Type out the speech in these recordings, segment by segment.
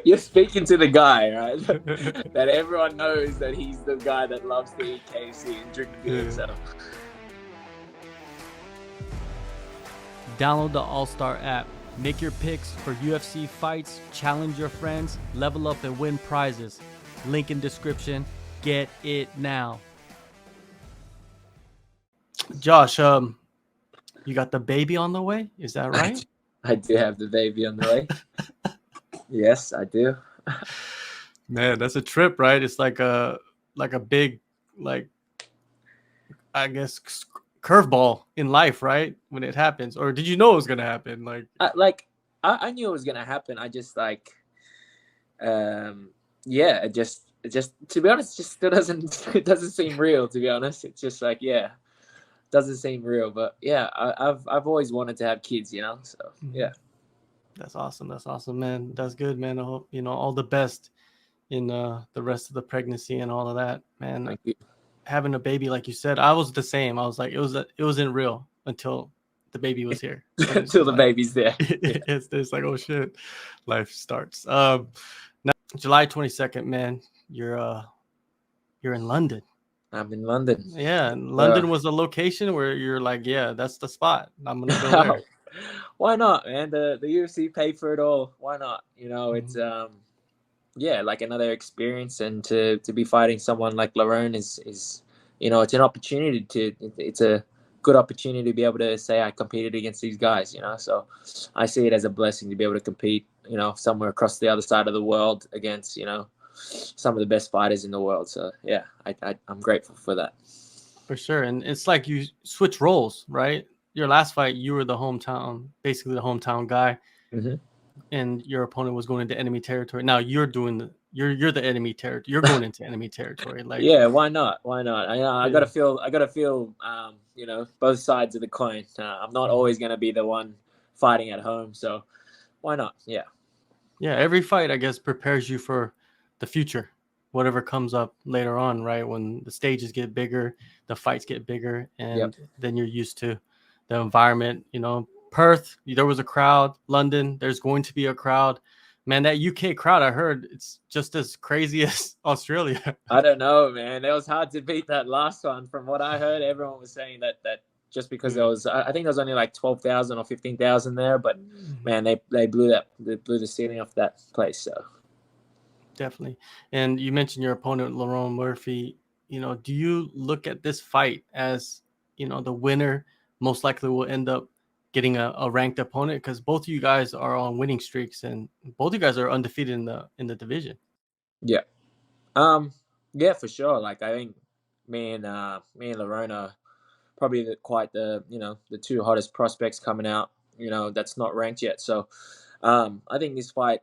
you're speaking to the guy, right? That everyone knows that he's the guy that loves to eat KFC and drink beer. Yeah. So Download the AllStar app. Make your picks for UFC fights, challenge your friends, level up and win prizes. Link in description. Get it now. Josh, you got the baby on the way? Is that right? I do have the baby on the way. Yes, I do. Man, that's a trip, right? It's like a big, like, I guess, curveball in life, right? When it happens, or did you know it was gonna happen? I knew it was gonna happen. I just yeah, it just to be honest, just still it doesn't seem real. To be honest, it's just like doesn't seem real. But yeah, I've always wanted to have kids, you know. So yeah. That's awesome. That's awesome, man. That's good, man. I hope all the best in the rest of the pregnancy and all of that, man. Thank you. Having a baby, like you said, I was the same. I was like, it wasn't real until the baby was here. Until the baby's there. It's like, oh shit, life starts. Now, July 22nd, man. You're in London. I'm in London. Yeah, London was a location where you're like, yeah, that's the spot. I'm gonna go there. Why not, man? The UFC paid for it all. Why not? It's yeah, like another experience, and to be fighting someone like Lerone is it's an opportunity it's a good opportunity to be able to say I competed against these guys, so I see it as a blessing to be able to compete, somewhere across the other side of the world against, some of the best fighters in the world. So yeah, I'm grateful for that. For sure. And it's like you switch roles, right? Your last fight, you were basically the hometown guy. Mm-hmm. And your opponent was going into enemy territory. Now you're you're the enemy territory. You're going into enemy territory. Like, yeah, why not? Why not? I gotta feel, both sides of the coin. I'm not always gonna be the one fighting at home, so why not? Yeah. Yeah, every fight, I guess, prepares you for the future, whatever comes up later on, right? When the stages get bigger, the fights get bigger, and then you're used to the environment. Perth, there was a crowd. London, there's going to be a crowd. Man, that UK crowd, I heard it's just as crazy as Australia. I don't know, man. It was hard to beat that last one. From what I heard, everyone was saying that just because there was, I think there was only like 12,000 or 15,000 there, but man, they blew the ceiling off that place. So definitely. And you mentioned your opponent, Lerone Murphy. Do you look at this fight as, the winner most likely will end up getting a ranked opponent? Because both of you guys are on winning streaks and both of you guys are undefeated in the division. Yeah. Yeah, for sure. Like, I think me and Lerone are probably quite the two hottest prospects coming out, that's not ranked yet. So I think this fight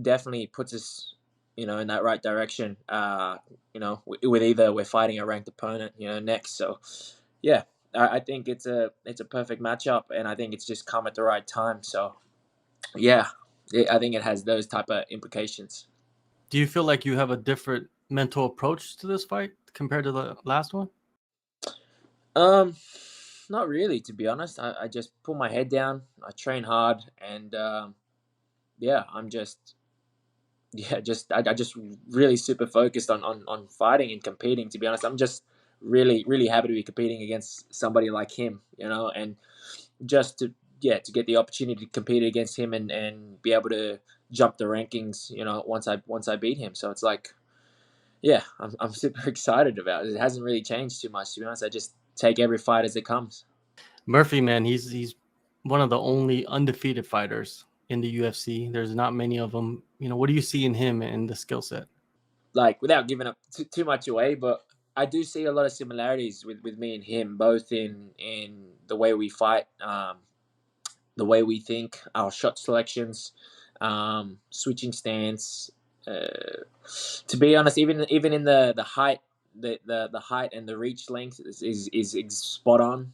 definitely puts us, in that right direction. With either we're fighting a ranked opponent, next. So yeah, I think it's a perfect matchup, and I think it's just come at the right time. So yeah, I think it has those type of implications. Do you feel like you have a different mental approach to this fight compared to the last one? Not really, to be honest. I just put my head down. I train hard, and yeah, I'm just I just really super focused on fighting and competing. To be honest, I'm just really happy to be competing against somebody like him, and just to get the opportunity to compete against him and be able to jump the rankings, once I beat him. So it's like, yeah, I'm super excited about it. It hasn't really changed too much, to be honest. I just take every fight as it comes. Murphy, man, he's one of the only undefeated fighters in the UFC. There's not many of them. What do you see in him and the skill set? Like, without giving up too much away, but I do see a lot of similarities with me and him, both in the way we fight, the way we think, our shot selections, switching stance. To be honest, even in the height, the height and the reach length is spot on.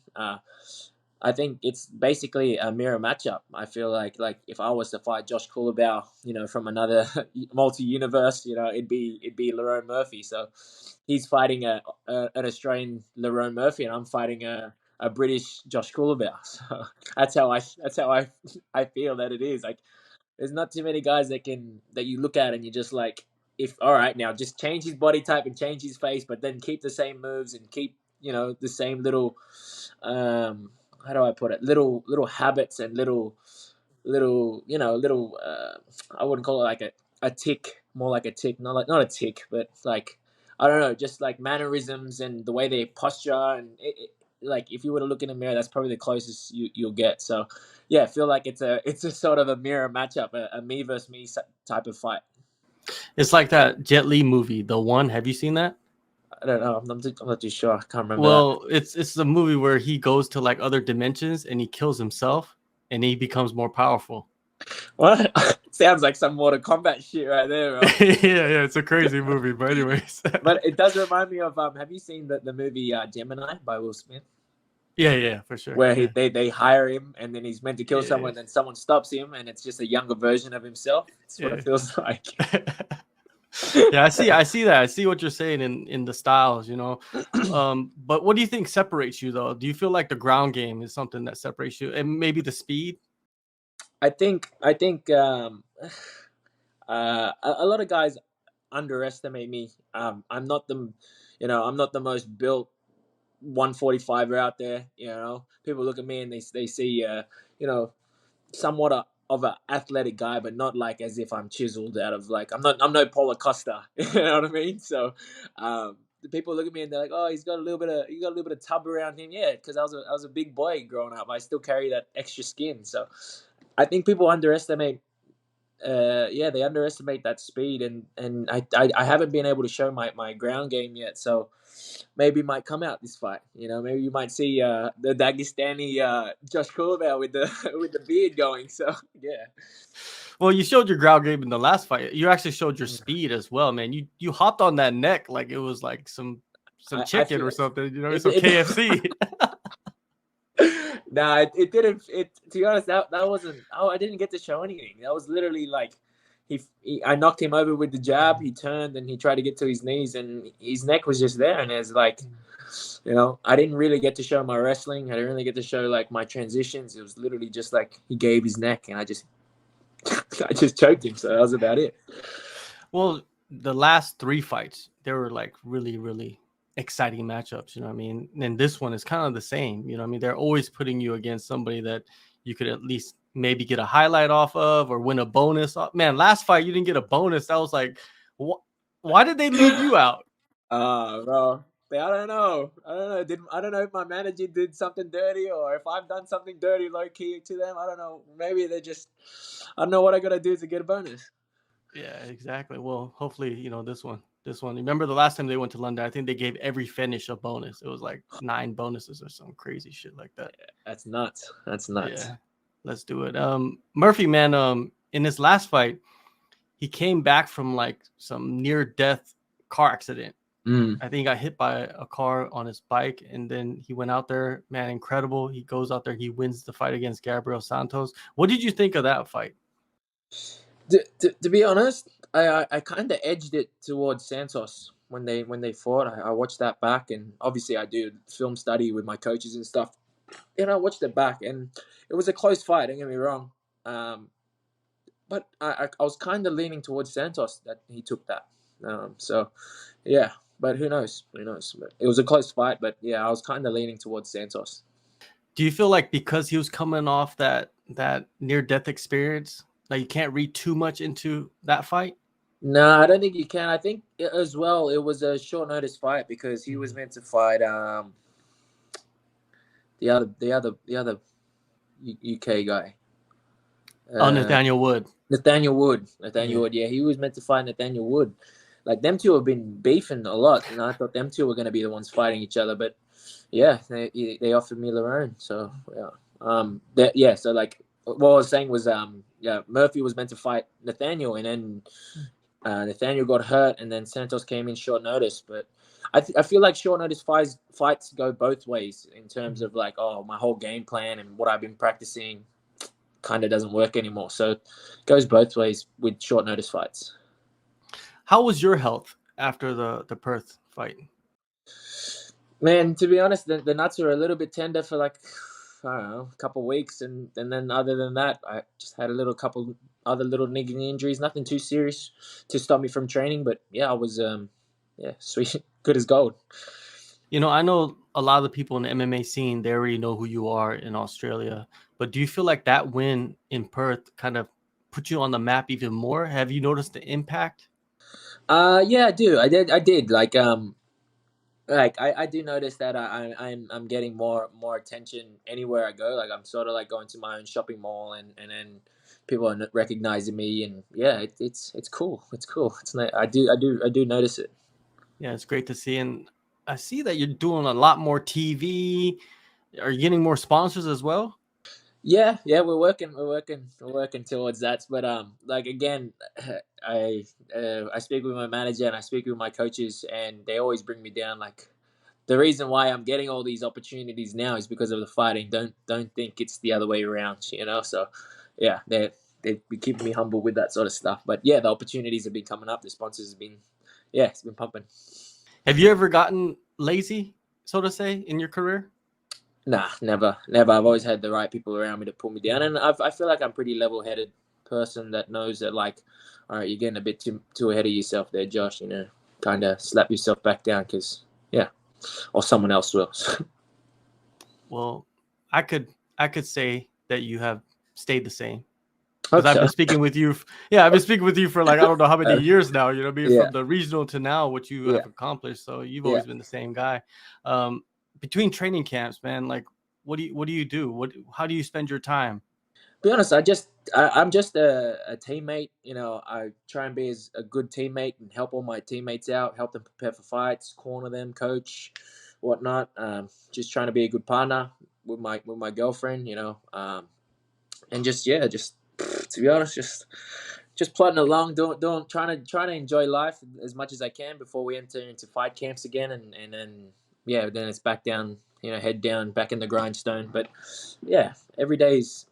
I think it's basically a mirror matchup. I feel like if I was to fight Josh Culibao, from another multi-universe, it'd be Lerone Murphy. So he's fighting an Australian Lerone Murphy, and I'm fighting a British Josh Culibao. So that's how I feel that it is. Like, There's not too many guys that you look at and you're just like, if all right now just change his body type and change his face, but then keep the same moves and keep the same little how do I put it, little habits and little I wouldn't call it like a tick, more like a tick, not a tick, but like I don't know, just like mannerisms and the way they posture and like if you were to look in a mirror, that's probably the closest you'll get. So yeah, I feel like it's a sort of a mirror matchup, a me versus me type of fight. It's like that Jet Li movie, The One. Have you seen that? I don't know. I'm not too sure. I can't remember that. Well, it's a movie where he goes to like other dimensions and he kills himself and he becomes more powerful. What? Sounds like some Mortal Kombat shit right there, bro. Yeah, it's a crazy movie. But anyways, But it does remind me of have you seen the movie Gemini by Will Smith? yeah, for sure. Where Yeah. they hire him and then he's meant to kill someone, and someone stops him, and it's just a younger version of himself. That's what it feels like. Yeah, I see that. I see what you're saying in the styles, But what do you think separates you though? Do you feel like the ground game is something that separates you, and maybe the speed? I think a lot of guys underestimate me. I'm not the most built 145er out there. People look at me and they see somewhat of an athletic guy, but not like as if I'm chiseled out of like I'm no Paulo Costa. You know what I mean? So the people look at me and they're like, "Oh, he's got a little bit of tub around him." Yeah, because I was a big boy growing up. I still carry that extra skin. So I think people underestimate. They underestimate that speed, and I haven't been able to show my ground game yet. So maybe it might come out this fight. Maybe you might see the Dagestani Josh Culibao with the with the beard going. So yeah. Well, you showed your ground game in the last fight. You actually showed your speed as well, man. You hopped on that neck like it was like some I chicken feel or something, some it, KFC. nah, it didn't. To be honest, that wasn't. Oh, I didn't get to show anything. That was literally like I knocked him over with the jab. He turned and he tried to get to his knees, and his neck was just there. And it's like, I didn't really get to show my wrestling. I didn't really get to show like my transitions. It was literally just like he gave his neck, and I just choked him. So that was about it. Well, the last 3 fights, they were like really, really exciting matchups. You know what I mean? And this one is kind of the same. You know what I mean? They're always putting you against somebody that you could at least maybe get a highlight off of or win a bonus. Man, last fight you didn't get a bonus. That was like, why did they leave you out? Bro. I don't know. I don't know if my manager did something dirty or if I've done something dirty low key to them. I don't know. Maybe they just. I don't know what I gotta do to get a bonus. Yeah, exactly. Well, hopefully, this one. Remember the last time they went to London? I think they gave every finish a bonus. It was like 9 bonuses or some crazy shit like that. Yeah, that's nuts. That's nuts. Yeah, let's do it. Murphy, man, in his last fight, he came back from like some near death car accident. I think he got hit by a car on his bike, and then he went out there, man, incredible. He goes out there, he wins the fight against Gabriel Santos. What did you think of that fight? To be honest, I kind of edged it towards Santos when they fought. I watched that back, and obviously I do film study with my coaches and stuff. And I watched it back, and it was a close fight. Don't get me wrong, but I was kind of leaning towards Santos that he took that. So yeah, but who knows? Who knows? But it was a close fight, but yeah, I was kind of leaning towards Santos. Do you feel like because he was coming off that near death experience, like you can't read too much into that fight? No, I don't think you can. I think as well it was a short notice fight because he was meant to fight the other UK guy. Nathaniel Wood. Nathaniel Wood. Yeah, he was meant to fight Nathaniel Wood. Like them two have been beefing a lot, and I thought them two were going to be the ones fighting each other. But yeah, they offered me Lerone, so yeah. So like what I was saying was Murphy was meant to fight Nathaniel, and then Nathaniel got hurt, and then Santos came in short notice. But I feel like short notice fights go both ways in terms of like, oh, my whole game plan and what I've been practicing kind of doesn't work anymore. So it goes both ways with short notice fights. How was your health after the Perth fight? Man, to be honest, the nuts are a little bit tender for like I don't know, a couple of weeks, and then other than that, I just had a little couple other little niggling injuries, nothing too serious to stop me from training. But yeah, I was yeah, sweet, good as gold. I know a lot of the people in the MMA scene, they already know who you are in Australia. But do you feel like that win in Perth kind of put you on the map even more? Have you noticed the impact? Yeah, I do. I did. Like I do notice that I'm getting more attention anywhere I go. Like I'm sort of like going to my own shopping mall, and then people are recognizing me, and yeah, it's cool. It's cool. It's not, I do notice it. Yeah, it's great to see. And I see that you're doing a lot more TV. Are you getting more sponsors as well? Yeah, we're working towards that. But like again, I speak with my manager and I speak with my coaches, and they always bring me down. Like the reason why I'm getting all these opportunities now is because of the fighting. Don't think it's the other way around. So yeah, they be keeping me humble with that sort of stuff. But yeah, the opportunities have been coming up. The sponsors have been, yeah, it's been pumping. Have you ever gotten lazy, so to say, in your career? Nah, never. I've always had the right people around me to pull me down, and I feel like I'm a pretty level-headed person that knows that, like, all right, you're getting a bit too ahead of yourself there, Josh. Kind of slap yourself back down because yeah, or someone else will. Well, I could say that you have stayed the same because Hope I've so. been speaking with you. Yeah, I've been speaking with you for like I don't know how many years now. You know, being Yeah, from the regional to now, what you yeah, have accomplished. So you've yeah. always been the same guy. Um, between training camps, man, like what do you do? How do you spend your time? Be honest, I'm just a teammate. I try and be as a good teammate and help all my teammates out, help them prepare for fights, corner them, coach, whatnot. Just trying to be a good partner with my girlfriend. And just yeah, just to be honest, just plodding along, doing trying to enjoy life as much as I can before we enter into fight camps again, and then yeah, then it's back down, head down, back in the grindstone. But yeah, every day's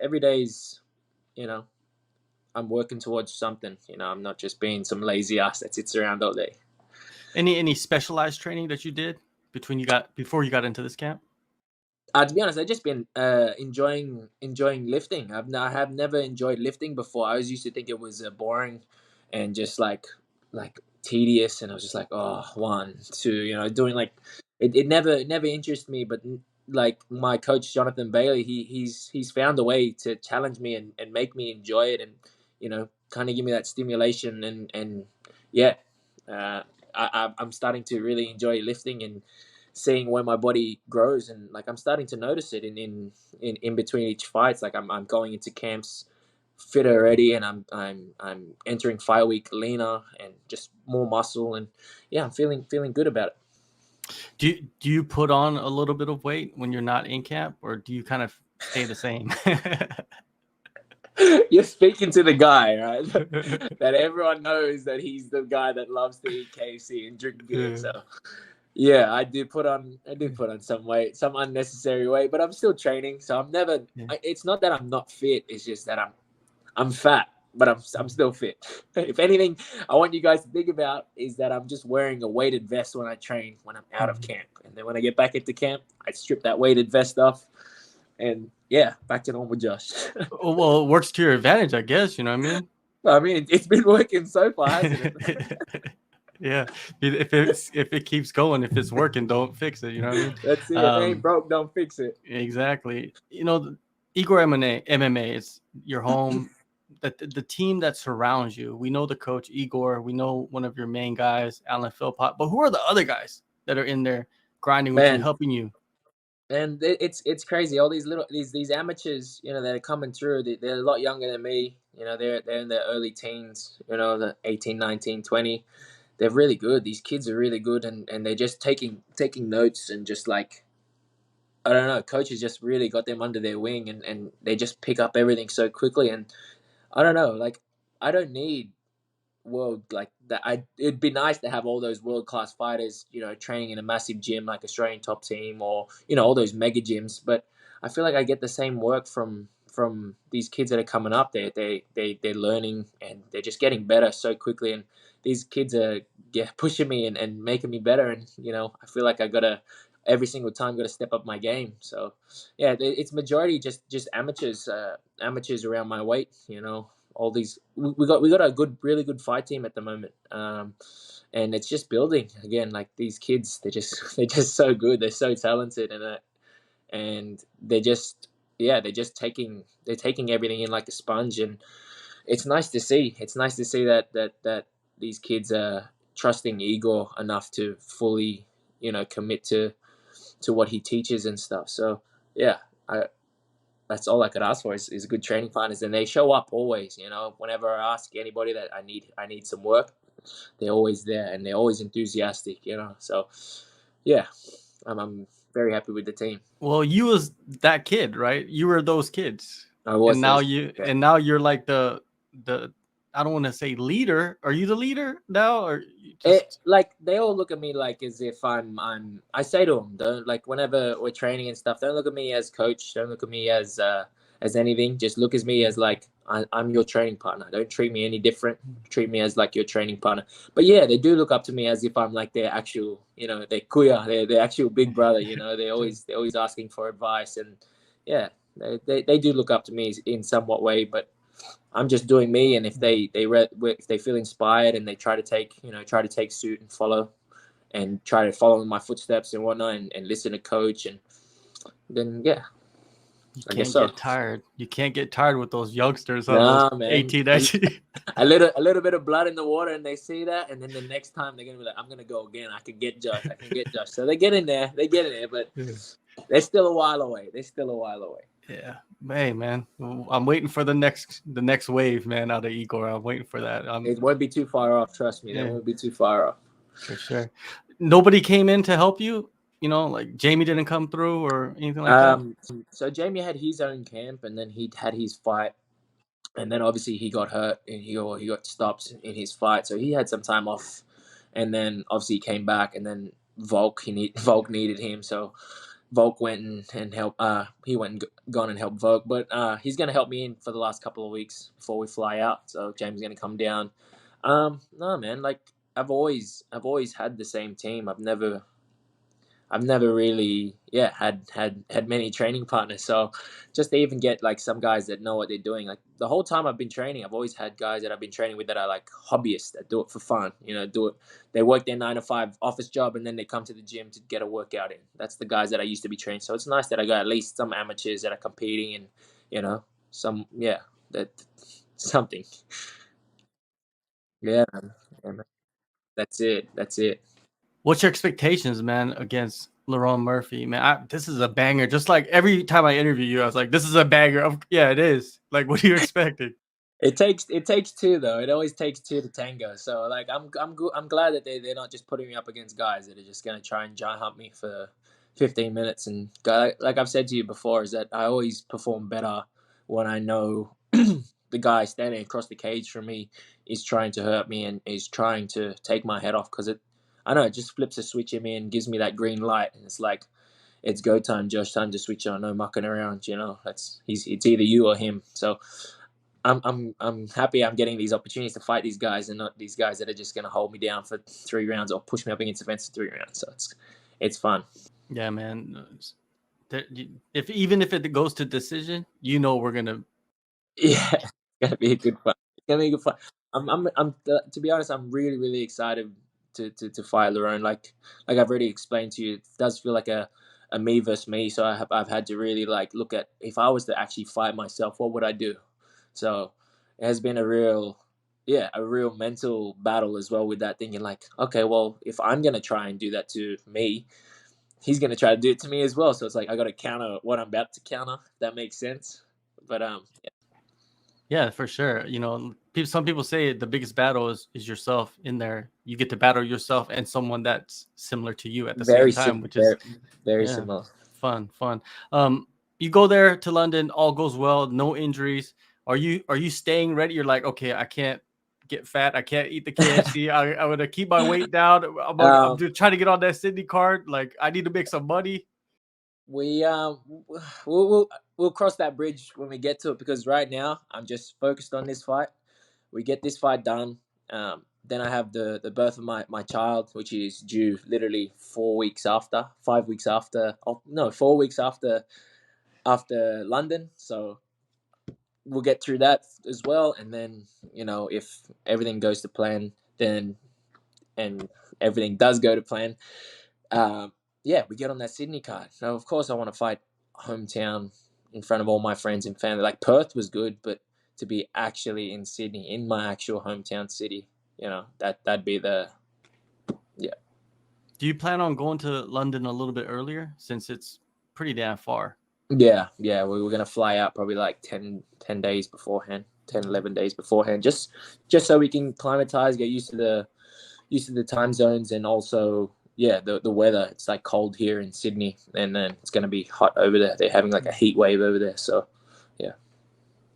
you know I'm working towards something. I'm not just being some lazy ass that sits around all day. Any specialized training that you did before you got into this camp? To be honest, I've just been enjoying lifting. I have never enjoyed lifting before. I always used to think it was boring and just like tedious, and I was just like, oh, one, two, doing like it never interested me. But like my coach Jonathan Bailey, he's found a way to challenge me and make me enjoy it, and kind of give me that stimulation, and yeah, I'm starting to really enjoy lifting and seeing where my body grows, and like I'm starting to notice it in between each fights. Like I'm going into camps fitter already, and I'm entering fight week leaner and just more muscle, and yeah, I'm feeling good about Do you put on a little bit of weight when you're not in camp, or do you kind of stay the same? it. You're speaking to the guy, right? That everyone knows that he's the guy that loves to eat KFC and drink beer. Yeah. So yeah, I do put on some weight, some unnecessary weight, but I'm still training, so I'm never. Yeah. It's not that I'm not fit. It's just that I'm fat, but I'm still fit. If anything, I want you guys to think about is that I'm just wearing a weighted vest when I train when I'm out of Mhm. camp, and then when I get back into camp, I strip that weighted vest off, and yeah, back to normal, Josh. Oh, well, it works to your advantage, I guess. You know what I mean? I mean, it's been working so far, hasn't it? Yeah. If it keeps going, if it's working, don't fix it. You know what I mean? That's it. If it ain't Um, broke, don't fix it. exactly. Igor MMA is your home. The team that surrounds you. We know the coach Igor. We know one of your main guys, Alan Philpott. But who are the other guys that are in there grinding with you, Man, helping you? and it's crazy. All these little these amateurs, that are coming through. They're a lot younger than me. They're in their early teens. The 18, 19, 20. They're really good. These kids are really good, and they're just taking notes, and just like I don't know, coaches just really got them under their wing, and they just pick up everything so quickly. And I don't know, like I don't need world like that. It'd be nice to have all those world class fighters, training in a massive gym like Australian Top Team, or all those mega gyms. But I feel like I get the same work from these kids that are coming up. They're learning, and they're just getting better so quickly. And these kids are pushing me and making me better. And I feel like every single time got to step up my game. So yeah, it's majority just amateurs, amateurs around my weight. All these we got a really good fight team at the moment. And it's just building again. Like these kids, they're just so good. They're so talented, and they're taking everything in like a sponge, and it's nice to see. It's nice to see that these kids are trusting Igor enough to fully, commit to what he teaches and stuff. So yeah, I that's all I could ask for is good training partners, and they show up always. Whenever I ask anybody that I need some work, they're always there and they're always enthusiastic. So yeah, I'm very happy with the team. Well, you was that kid, right? You were those kids, I and was now those. you Yeah. and now you're like the I don't want to say leader. Are you the leader now, or you just Like they all look at me like as if I say to them, don't, like, whenever we're training and stuff, don't look at me as coach, don't look at me as anything, just look at me as like I'm your training partner. Don't treat me any different, treat me as like your training partner. But yeah, they do look up to me as if I'm like their actual, their kuya, their actual big brother. They're always asking for advice, and yeah, they do look up to me in somewhat way. But I'm just doing me, and if they feel inspired and they try to take suit and follow, and try to follow in my footsteps and whatnot, and listen to coach, and then yeah, you I guess can't so. get tired. You can't get tired with those youngsters on those Nah, man, 18, 19. a little bit of blood in the water, and they see that, and then the next time they're gonna be like, I'm gonna go again. I can get Josh. So they get in there, but they're still a while away. Yeah. Hey, man, I'm waiting for the next wave, man, out of Igor. I'm waiting for that. It won't be too far off. Trust me, they Yeah, won't be too far off. for sure. Nobody came in to help you. Like Jamie didn't come through or anything like that. So Jamie had his own camp, and then he had his fight, and then obviously he got hurt and he got stopped in his fight, so he had some time off, and then obviously he came back, and then Volk needed him, so Volk went and helped. He went and gone and helped Volk, but he's gonna help me in for the last couple of weeks before we fly out. So James is gonna come down. No, man, like I've always had the same team. I've never really, had many training partners. So just to even get like some guys that know what they're doing, like the whole time I've been training, I've always had guys that I've been training with that are like hobbyists that do it for fun. Do it. They work their 9 to 5 office job, and then they come to the gym to get a workout in. That's the guys that I used to be training. So it's nice that I got at least some amateurs that are competing, and some, that something. Yeah, man. Yeah, man. That's it. That's it. What's your expectations, man, against Lerone Murphy? Man, this is a banger. Just like every time I interview you, I was like, this is a banger. Yeah, it is. Like, what are you expecting? It takes two though. It always takes two to tango. So like I'm glad that they're not just putting me up against guys that are just gonna try and giant hump me for 15 minutes. And like I've said to you before, is that I always perform better when I know the guy standing across the cage from me is trying to hurt me and is trying to take my head off, because I know it just flips a switch in me and gives me that green light, and it's like, it's go time, Josh, time to switch on. No mucking around. It's either you or him. So I'm happy I'm getting these opportunities to fight these guys, and not these guys that are just going to hold me down for 3 rounds or push me up against the fence for 3 rounds. So it's fun. Yeah, man. Even if it goes to decision, we're gonna. Yeah, it's gonna be a good fun. It's gonna be a good fun. To be honest, I'm really really excited to fight Lerone. Like I've already explained to you, it does feel like a me versus me. So I've had to really like look at, if I was to actually fight myself, what would I do? So it has been a real mental battle as well with that, thinking like, okay, well, if I'm gonna try and do that to me, he's gonna try to do it to me as well. So it's like I got to counter what I'm about to counter. If that makes sense. But Yeah, for sure. Some people say the biggest battle is yourself in there. You get to battle yourself and someone that's similar to you at the same very time, which is very very yeah, similar. fun. You go there to London, all goes well, no injuries. Are you staying ready? You're like, okay, I can't get fat. I can't eat the KFC. I'm gonna keep my weight down. I'm Um, just trying to get on that Sydney card. Like, I need to make some money. we we'll cross that bridge when we get to it, because right now I'm just focused on this fight. We get this fight done. then I have the birth of my child, which is due literally 4 weeks after, 5 weeks after. Oh, no, 4 weeks after London. So we'll get through that as well. And then, if everything goes to plan, then and everything does go to plan, yeah, we get on that Sydney card. So of course I want to fight hometown in front of all my friends and family. Like Perth was good, but to be actually in Sydney, in my actual hometown city, that'd be the yeah. Do you plan on going to London a little bit earlier since it's pretty damn far? Yeah. We were gonna fly out probably like 10 days beforehand, 10, 11 days beforehand, just so we can acclimatize, get used to the time zones, and also the weather. It's like cold here in Sydney, and then it's gonna be hot over there. They're having like a heat wave over there, so yeah.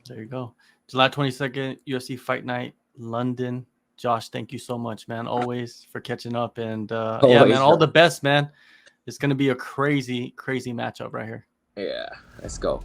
There you go. July 22nd, UFC Fight Night, London. Josh, thank you so much, man. Always for catching up. And yeah, man, Always, all bro. the best, man. It's going to be a crazy, crazy matchup right here. Yeah, let's go.